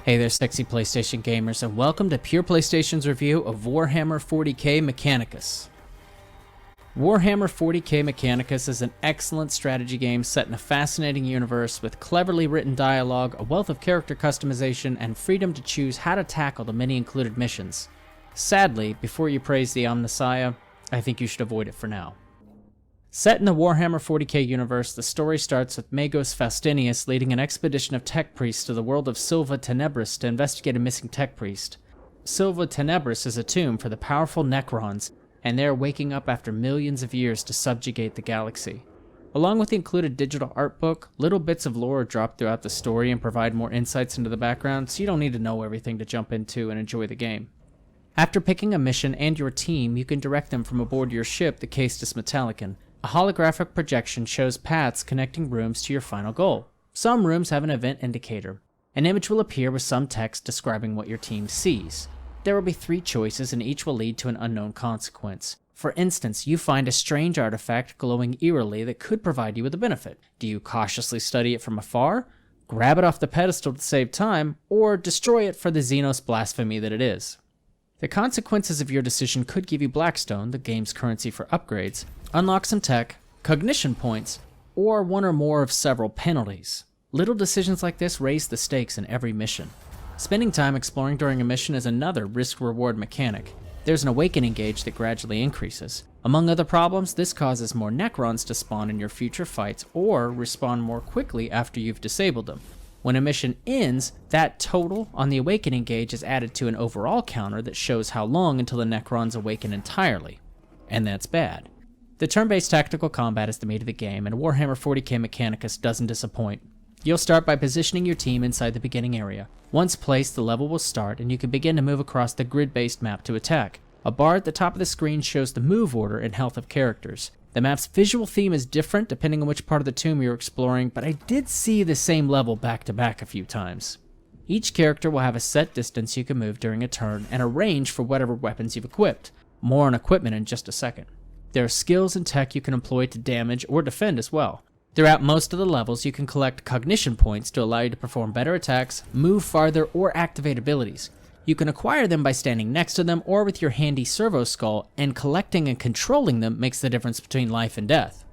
Hey there, sexy PlayStation gamers, and welcome to Pure PlayStation's review of Warhammer 40k Mechanicus. Warhammer 40k Mechanicus is an excellent strategy game set in a fascinating universe with cleverly written dialogue, a wealth of character customization, and freedom to choose how to tackle the many included missions. Sadly, before you praise the Omnissiah, I think you should avoid it for now. Set in the Warhammer 40k universe, the story starts with Magos Faustinius leading an expedition of tech priests to the world of Silva Tenebris to investigate a missing tech priest. Silva Tenebris is a tomb for the powerful Necrons, and they are waking up after millions of years to subjugate the galaxy. Along with the included digital art book, little bits of lore are dropped throughout the story and provide more insights into the background, so you don't need to know everything to jump into and enjoy the game. After picking a mission and your team, you can direct them from aboard your ship, the Caestus Metallicon. A holographic projection shows paths connecting rooms to your final goal. Some rooms have an event indicator. An image will appear with some text describing what your team sees. There will be 3 choices and each will lead to an unknown consequence. For instance, you find a strange artifact glowing eerily that could provide you with a benefit. Do you cautiously study it from afar, grab it off the pedestal to save time, or destroy it for the Xenos blasphemy that it is? The consequences of your decision could give you Blackstone, the game's currency for upgrades, unlock some tech, cognition points, or one or more of several penalties. Little decisions like this raise the stakes in every mission. Spending time exploring during a mission is another risk-reward mechanic. There's an awakening gauge that gradually increases. Among other problems, this causes more Necrons to spawn in your future fights or respawn more quickly after you've disabled them. When a mission ends, that total on the awakening gauge is added to an overall counter that shows how long until the Necrons awaken entirely. And that's bad. The turn-based tactical combat is the meat of the game, and Warhammer 40k Mechanicus doesn't disappoint. You'll start by positioning your team inside the beginning area. Once placed, the level will start, and you can begin to move across the grid-based map to attack. A bar at the top of the screen shows the move order and health of characters. The map's visual theme is different depending on which part of the tomb you're exploring, but I did see the same level back-to-back a few times. Each character will have a set distance you can move during a turn, and a range for whatever weapons you've equipped. More on equipment in just a second. There are skills and tech you can employ to damage or defend as well. Throughout most of the levels, you can collect cognition points to allow you to perform better attacks, move farther, or activate abilities. You can acquire them by standing next to them or with your handy servo skull, and collecting and controlling them makes the difference between life and death.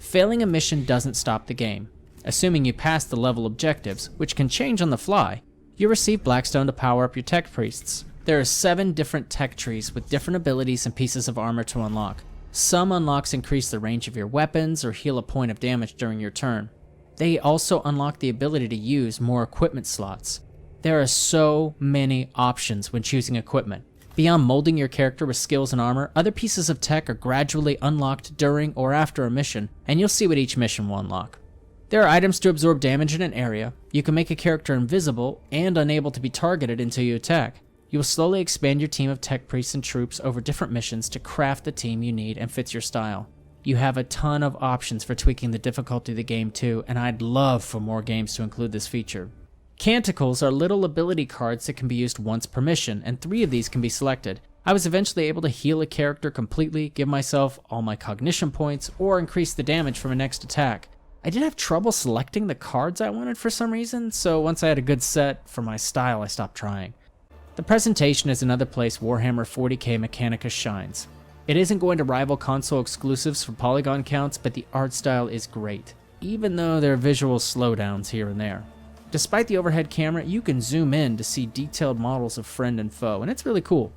Failing a mission doesn't stop the game. Assuming you pass the level objectives, which can change on the fly, you receive Blackstone to power up your tech priests. There are 7 different tech trees with different abilities and pieces of armor to unlock. Some unlocks increase the range of your weapons or heal a point of damage during your turn. They also unlock the ability to use more equipment slots. There are so many options when choosing equipment. Beyond molding your character with skills and armor, other pieces of tech are gradually unlocked during or after a mission, and you'll see what each mission will unlock. There are items to absorb damage in an area. You can make a character invisible and unable to be targeted until you attack. You will slowly expand your team of tech priests and troops over different missions to craft the team you need and fits your style. You have a ton of options for tweaking the difficulty of the game too, and I'd love for more games to include this feature. Canticles are little ability cards that can be used once per mission, and 3 of these can be selected. I was eventually able to heal a character completely, give myself all my cognition points, or increase the damage from a next attack. I did have trouble selecting the cards I wanted for some reason, so once I had a good set for my style, I stopped trying. The presentation is another place Warhammer 40k Mechanicus shines. It isn't going to rival console exclusives for polygon counts, but the art style is great, even though there are visual slowdowns here and there. Despite the overhead camera, you can zoom in to see detailed models of friend and foe, and it's really cool.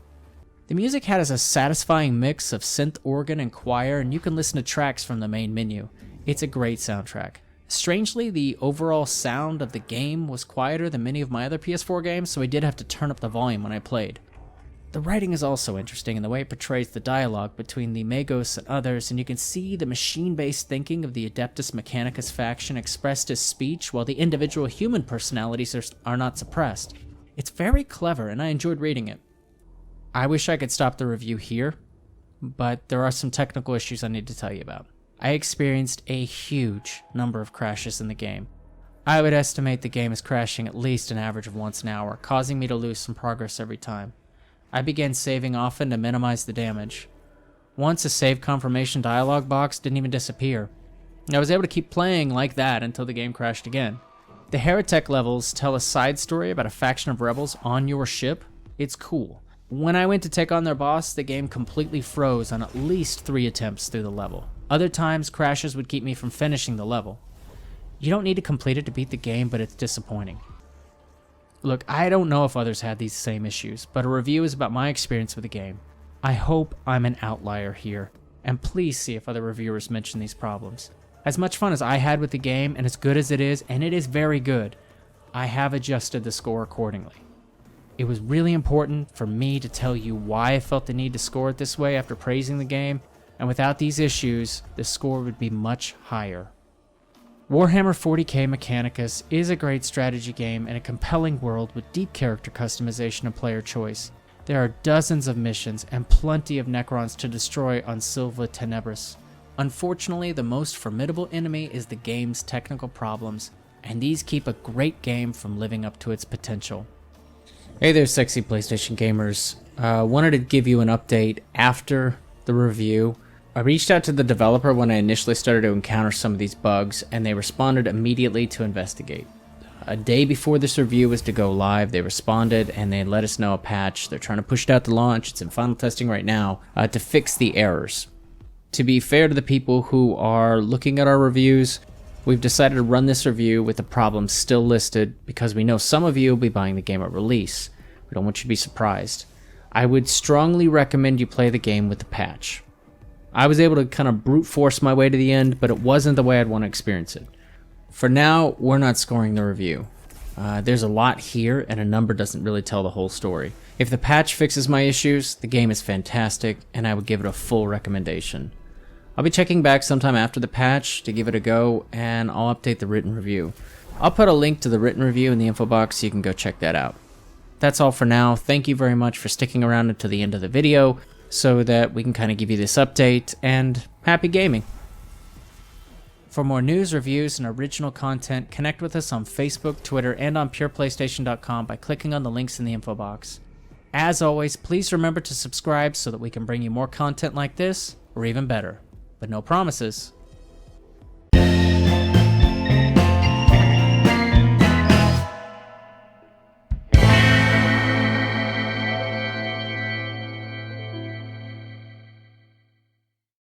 The music has a satisfying mix of synth organ and choir, and you can listen to tracks from the main menu. It's a great soundtrack. Strangely, the overall sound of the game was quieter than many of my other PS4 games, so I did have to turn up the volume when I played. The writing is also interesting in the way it portrays the dialogue between the Magos and others, and you can see the machine-based thinking of the Adeptus Mechanicus faction expressed as speech, while the individual human personalities are not suppressed. It's very clever, and I enjoyed reading it. I wish I could stop the review here, but there are some technical issues I need to tell you about. I experienced a huge number of crashes in the game. I would estimate the game is crashing at least an average of once an hour, causing me to lose some progress every time. I began saving often to minimize the damage. Once a save confirmation dialog box didn't even disappear. I was able to keep playing like that until the game crashed again. The Heretic levels tell a side story about a faction of rebels on your ship. It's cool. When I went to take on their boss, the game completely froze on at least 3 attempts through the level. Other times, crashes would keep me from finishing the level. You don't need to complete it to beat the game, but it's disappointing. Look, I don't know if others had these same issues, but a review is about my experience with the game. I hope I'm an outlier here, and please see if other reviewers mention these problems. As much fun as I had with the game, and as good as it is, and it is very good, I have adjusted the score accordingly. It was really important for me to tell you why I felt the need to score it this way after praising the game, and without these issues, the score would be much higher. Warhammer 40k Mechanicus is a great strategy game in a compelling world with deep character customization and player choice. There are dozens of missions and plenty of Necrons to destroy on Silva Tenebris. Unfortunately, the most formidable enemy is the game's technical problems, and these keep a great game from living up to its potential. Hey there, sexy PlayStation gamers. Wanted to give you an update after the review. I reached out to the developer when I initially started to encounter some of these bugs, and they responded immediately to investigate. A day before this review was to go live, they responded and they let us know a patch. They're trying to push it out to launch. It's in final testing right now to fix the errors. To be fair to the people who are looking at our reviews, we've decided to run this review with the problems still listed because we know some of you will be buying the game at release. We don't want you to be surprised. I would strongly recommend you play the game with the patch. I was able to kind of brute force my way to the end, but it wasn't the way I'd want to experience it. For now, we're not scoring the review. There's a lot here, and a number doesn't really tell the whole story. If the patch fixes my issues, the game is fantastic, and I would give it a full recommendation. I'll be checking back sometime after the patch to give it a go, and I'll update the written review. I'll put a link to the written review in the info box so you can go check that out. That's all for now. Thank you very much for sticking around until the end of the video so that we can kind of give you this update, and happy gaming! For more news, reviews, and original content, connect with us on Facebook, Twitter, and on pureplaystation.com by clicking on the links in the info box. As always, please remember to subscribe so that we can bring you more content like this, or even better. But no promises.